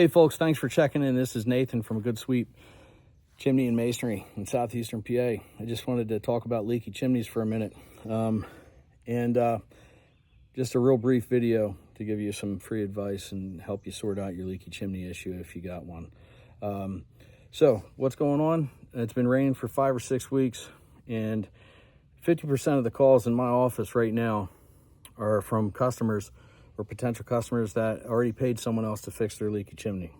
Hey folks, thanks for checking in. This is Nathan from A Good Sweep Chimney and Masonry in southeastern PA. I just wanted to talk about leaky chimneys for a minute. Just a real brief video to give you some free advice and help you sort out your leaky chimney issue if you got one. So what's going on? It's been raining for 5 or 6 weeks, and 50% of the calls in my office right now are from customers or potential customers that already paid someone else to fix their leaky chimney.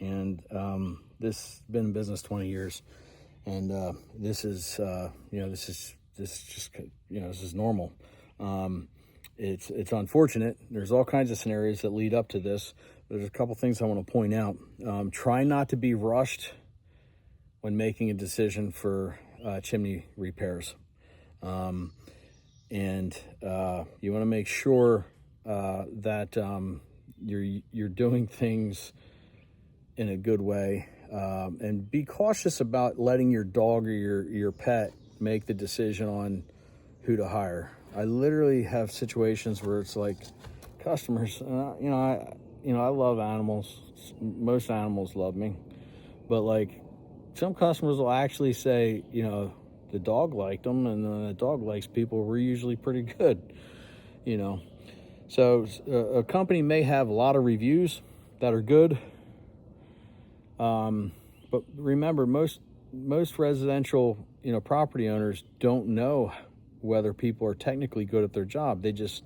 And this has been in business 20 years, and this is normal. It's unfortunate. There's all kinds of scenarios that lead up to this. There's a couple things I want to point out. Try not to be rushed when making a decision for chimney repairs. You want to make sure that you're doing things in a good way, and be cautious about letting your dog or your pet make the decision on who to hire. I literally have situations where it's like customers, I love animals. Most animals love me, but like some customers will actually say, the dog liked them, and then the dog likes people. We're usually pretty good, So a company may have a lot of reviews that are good, but remember, most residential, property owners don't know whether people are technically good at their job. They just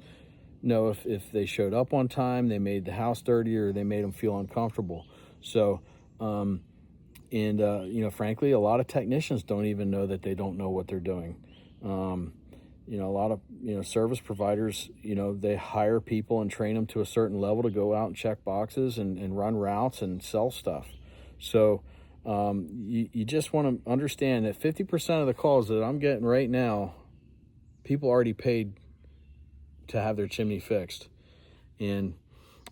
know if they showed up on time, they made the house dirty, or they made them feel uncomfortable. So, frankly, a lot of technicians don't even know that they don't know what they're doing. A lot of, service providers, they hire people and train them to a certain level to go out and check boxes and run routes and sell stuff. So you just want to understand that 50% of the calls that I'm getting right now, people already paid to have their chimney fixed. And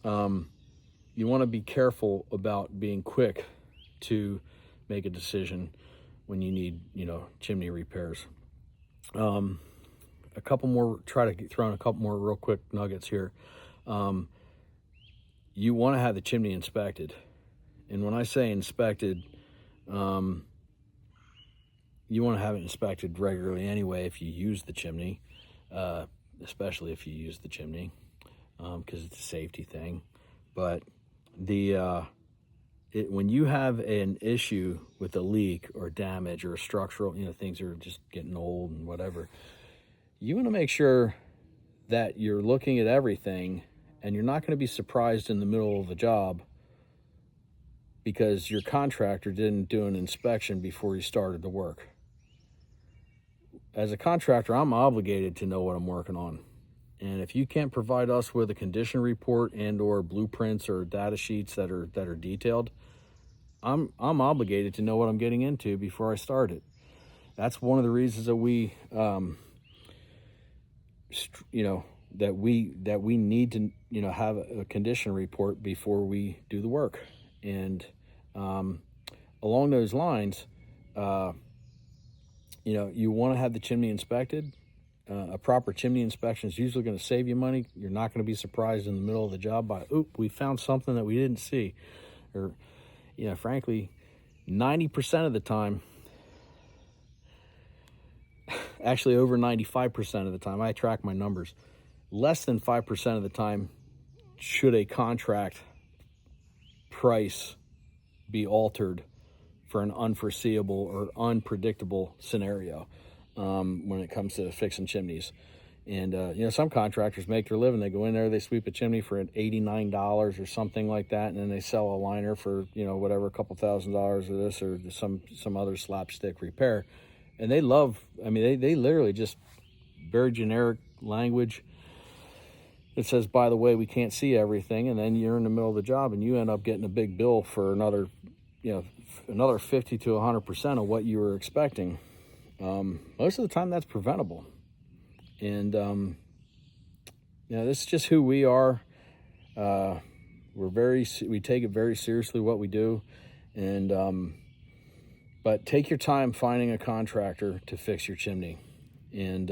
you want to be careful about being quick to make a decision when you need, chimney repairs. A couple more, try to throw in a couple more real quick nuggets here. You want to have the chimney inspected. And when I say inspected, you want to have it inspected regularly anyway if you use the chimney, especially if you use the chimney, because it's a safety thing. But when you have an issue with a leak or damage or structural, things are just getting old and whatever, you want to make sure that you're looking at everything and you're not going to be surprised in the middle of the job because your contractor didn't do an inspection before you started the work. As a contractor, I'm obligated to know what I'm working on. And if you can't provide us with a condition report and or blueprints or data sheets that are detailed, I'm obligated to know what I'm getting into before I start it. That's one of the reasons that we need to have a condition report before we do the work. And along those lines, you want to have the chimney inspected. A proper chimney inspection is usually going to save you money. You're not going to be surprised in the middle of the job by, we found something that we didn't see. Or, frankly, 90% of the time, actually over 95% of the time, I track my numbers, less than 5% of the time should a contract price be altered for an unforeseeable or unpredictable scenario when it comes to fixing chimneys. And, some contractors make their living. They go in there, they sweep a chimney for $89 or something like that, and then they sell a liner for, whatever, a couple $1,000s or this or some other slapstick repair. And they they literally just very generic language. It says, by the way, we can't see everything. And then you're in the middle of the job and you end up getting a big bill for another 50 to 100% of what you were expecting. Most of the time that's preventable. And, this is just who we are. We take it very seriously what we do. And, but take your time finding a contractor to fix your chimney. And,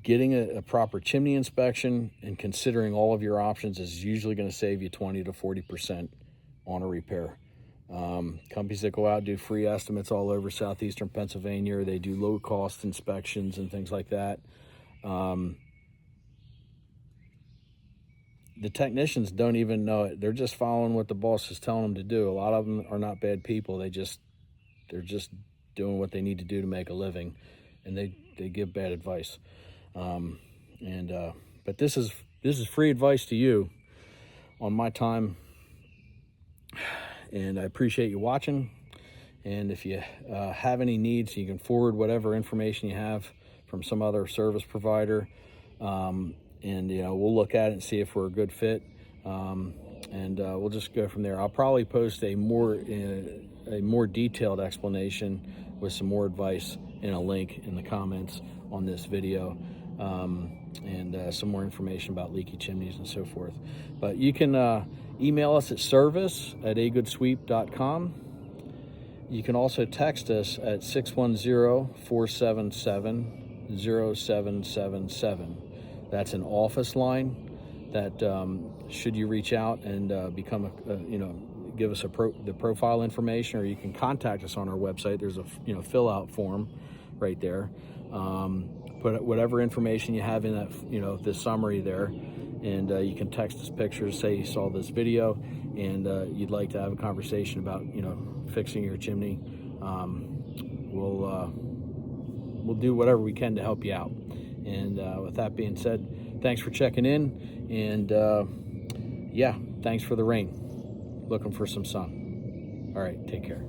getting a proper chimney inspection and considering all of your options is usually going to save you 20 to 40% on a repair. Companies that go out do free estimates all over southeastern Pennsylvania. They do low-cost inspections and things like that. The technicians don't even know it. They're just following what the boss is telling them to do. A lot of them are not bad people. They're just doing what they need to do to make a living, and they give bad advice. But this is free advice to you on my time, and I appreciate you watching. And if you have any needs, you can forward whatever information you have from some other service provider, and we'll look at it and see if we're a good fit, and we'll just go from there. I'll probably post a more detailed explanation with some more advice and a link in the comments on this video, and some more information about leaky chimneys and so forth. But you can email us at service@agoodsweep.com. You can also text us at 610-477-0777. That's an office line that should you reach out and become give us the profile information, or you can contact us on our website. There's a fill out form right there. Put whatever information you have in that the summary there, and you can text us pictures. Say you saw this video and you'd like to have a conversation about fixing your chimney. We'll do whatever we can to help you out. And with that being said, thanks for checking in, and yeah, thanks for the rain. Looking for some sun. All right, take care.